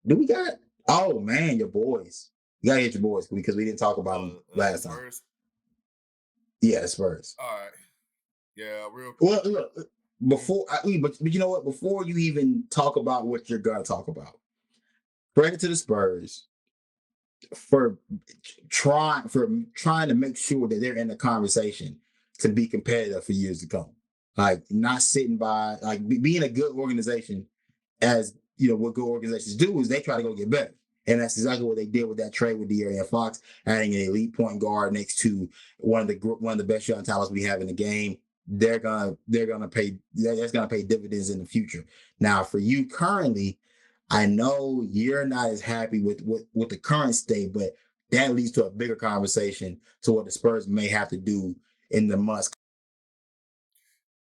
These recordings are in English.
Do we got? Oh man, your boys. You gotta hit your boys because we didn't talk about them The last time. Spurs. Yeah, the Spurs. All right. Yeah, real. Well, look, but you know what? Before you even talk about what you're gonna talk about, credit to the Spurs for trying to make sure that they're in the conversation to be competitive for years to come. Like not sitting by, like being a good organization, as you know, what good organizations do is they try to go get better. And that's exactly what they did with that trade with De'Aaron Fox, adding an elite point guard next to one of the best young talents we have in the game. They're gonna pay. That's gonna pay dividends in the future. Now, for you currently, I know you're not as happy with the current state, but that leads to a bigger conversation to what the Spurs may have to do in the months.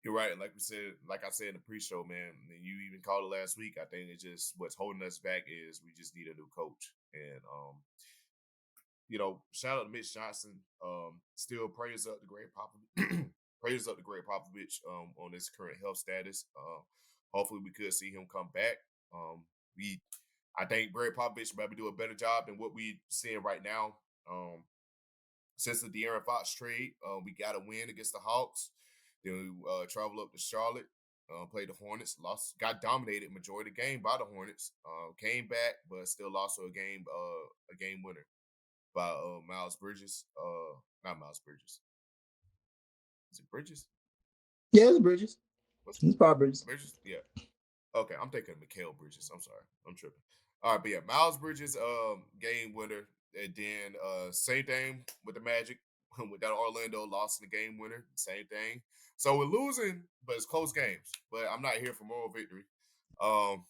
You're right. Like I said in the pre-show, man, and you even called it last week. I think it's just what's holding us back is we just need a new coach. And shout out to Mitch Johnson. Still praise up the great praise up the great Popovich on his current health status. Hopefully we could see him come back. We I think Greg Popovich maybe do a better job than what we seeing right now. Um, since the De'Aaron Fox trade, we got a win against the Hawks. Then we travel up to Charlotte, played the Hornets, got dominated majority of the game by the Hornets. Came back, but still lost to a game winner by Miles Bridges. Not Miles Bridges. Is it Bridges? Yeah, the Bridges. What's It's Bob Bridges. Bridges? Yeah. Okay, I'm thinking of Mikhail Bridges. I'm sorry, I'm tripping. All right, but yeah, Miles Bridges, game winner, and then same thing with the Magic with that Orlando lost in the game winner. Same thing. So we're losing, but it's close games. But I'm not here for moral victory. Um,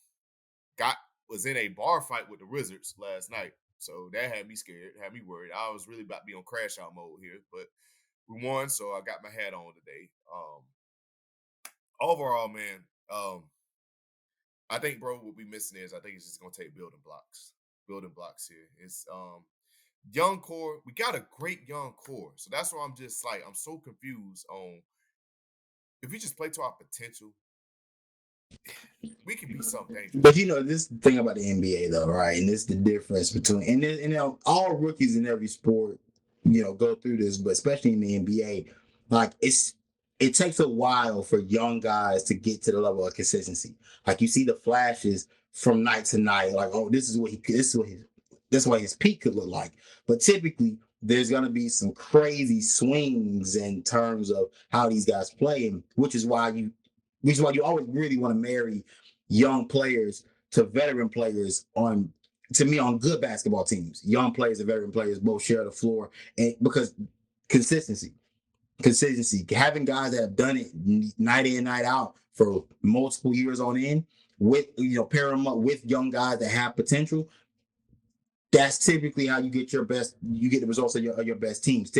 got was in a bar fight with the Wizards last night, so that had me scared, had me worried. I was really about to be on crash out mode here, but we won, so I got my hat on today. Overall, man, I think, bro, what we missing is I think it's just gonna take building blocks. Building blocks here. It's young core. We got a great young core. So that's why I'm just like I'm so confused on if we just play to our potential, we can be something dangerous. But you know, this thing about the NBA though, right? And this is the difference between and you know, all rookies in every sport, you know, go through this, but especially in the NBA, like it takes a while for young guys to get to the level of consistency. Like you see the flashes from night to night, like, oh, this is what his peak could look like. But typically there's gonna be some crazy swings in terms of how these guys play, and which is why you always really want to marry young players to veteran players on to me on good basketball teams. Young players and veteran players both share the floor, and because consistency, having guys that have done it night in night out for multiple years on end, with pair them up with young guys that have potential. That's typically how you get the results of your best teams.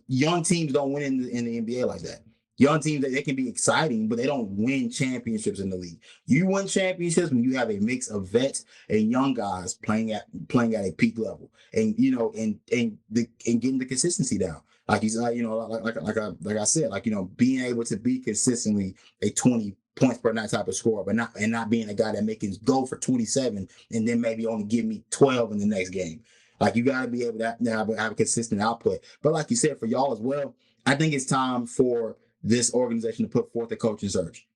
Young teams don't win in the NBA like that. Young teams, they can be exciting, but they don't win championships in the league. You win championships when you have a mix of vets and young guys playing at a peak level, and and getting the consistency down. Like you said, like I said, being able to be consistently a 20 points per night type of scorer, but not being a guy that making go for 27 and then maybe only give me 12 in the next game. Like you got to be able to have a consistent output. But like you said, for y'all as well, I think it's time for this organization to put forth a coaching search.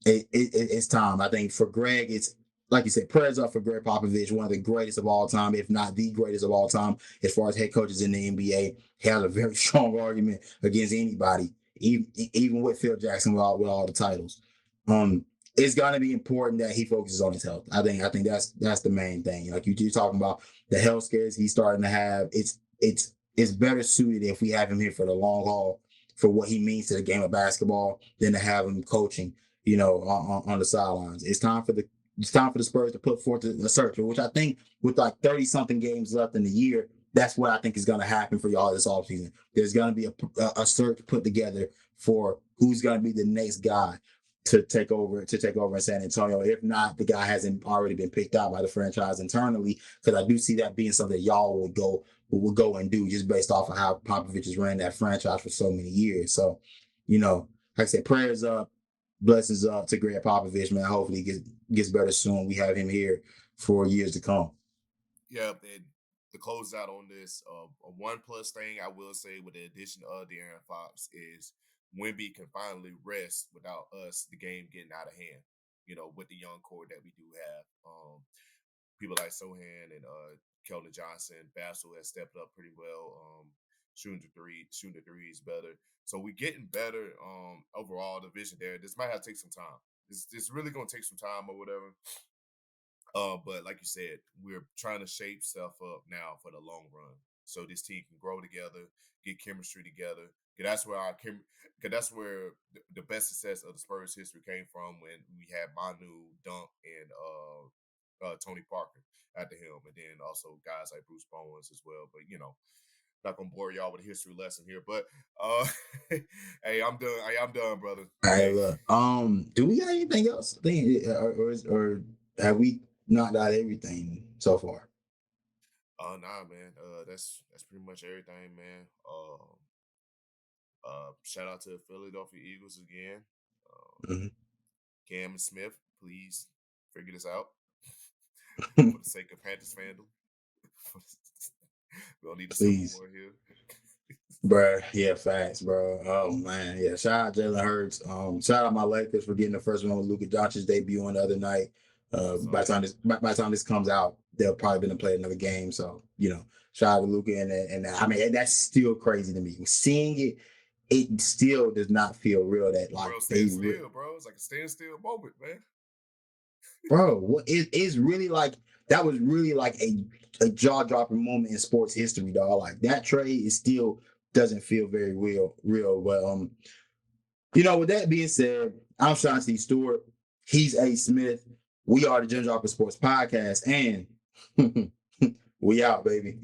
It's time. I think for Greg, it's like you said, prayers up for Greg Popovich, one of the greatest of all time, if not the greatest of all time, as far as head coaches in the NBA. He has a very strong argument against anybody, even with Phil Jackson with all the titles. It's gonna be important that he focuses on his health. I think that's the main thing. Like you're talking about the health scares he's starting to have. It's better suited if we have him here for the long haul for what he means to the game of basketball than to have him coaching, on the sidelines. It's time for the Spurs to put forth a search, which I think with like 30 something games left in the year, that's what I think is going to happen for y'all this offseason. There's going to be a search put together for who's going to be the next guy to take over in San Antonio. If not, the guy hasn't already been picked out by the franchise internally, because I do see that being something y'all will go and do just based off of how Popovich has ran that franchise for so many years. So, like I said, prayers up, blessings up to Greg Popovich, man. Hopefully he gets better soon. We have him here for years to come. Yeah, and to close out on this, a one plus thing I will say with the addition of De'Aaron Fox is Wemby can finally rest without us the game getting out of hand. You know, with the young core that we do have, people like Sohan and Keldon Johnson, Bassel has stepped up pretty well. Shooting the threes better. So we're getting better. Overall, the vision there. This might have to take some time. It's really gonna take some time or whatever. But like you said, we're trying to shape stuff up now for the long run, so this team can grow together, get chemistry together. 'Cause that's where cause that's where the best success of the Spurs history came from when we had Manu, Dunk, and Tony Parker at the helm, and then also guys like Bruce Bowens as well. But not gonna bore y'all with a history lesson here. But uh, hey, I'm done. Hey, I'm done, brother. All right, Hey, look. Do we got anything else? I think, or have we knocked out everything so far? nah, man. That's pretty much everything, man. Shout out to the Philadelphia Eagles again. Um, Mhm. Cam and Smith, please figure this out for the sake of Panthers fandom. We don't need a civil Please. war here. Bruh, yeah, facts, bro. Oh man, yeah. Shout out Jalen Hurts. Shout out my Lakers for getting the first one with Luka Doncic's debut on the other night. Yes, By the sir. time this comes out, they'll probably been to play another game. So shout out to Luka and I mean that's still crazy to me. Seeing it, it still does not feel real. That The like world stands still, bro. It's like a standstill moment, man. bro, what it's really like that was really like a jaw dropping moment in sports history, dog. Like that trade is still doesn't feel very real. But with that being said, I'm Sean C. Stewart. He's A. Smith. We are the Gym Dropper Sports Podcast, and we out, baby.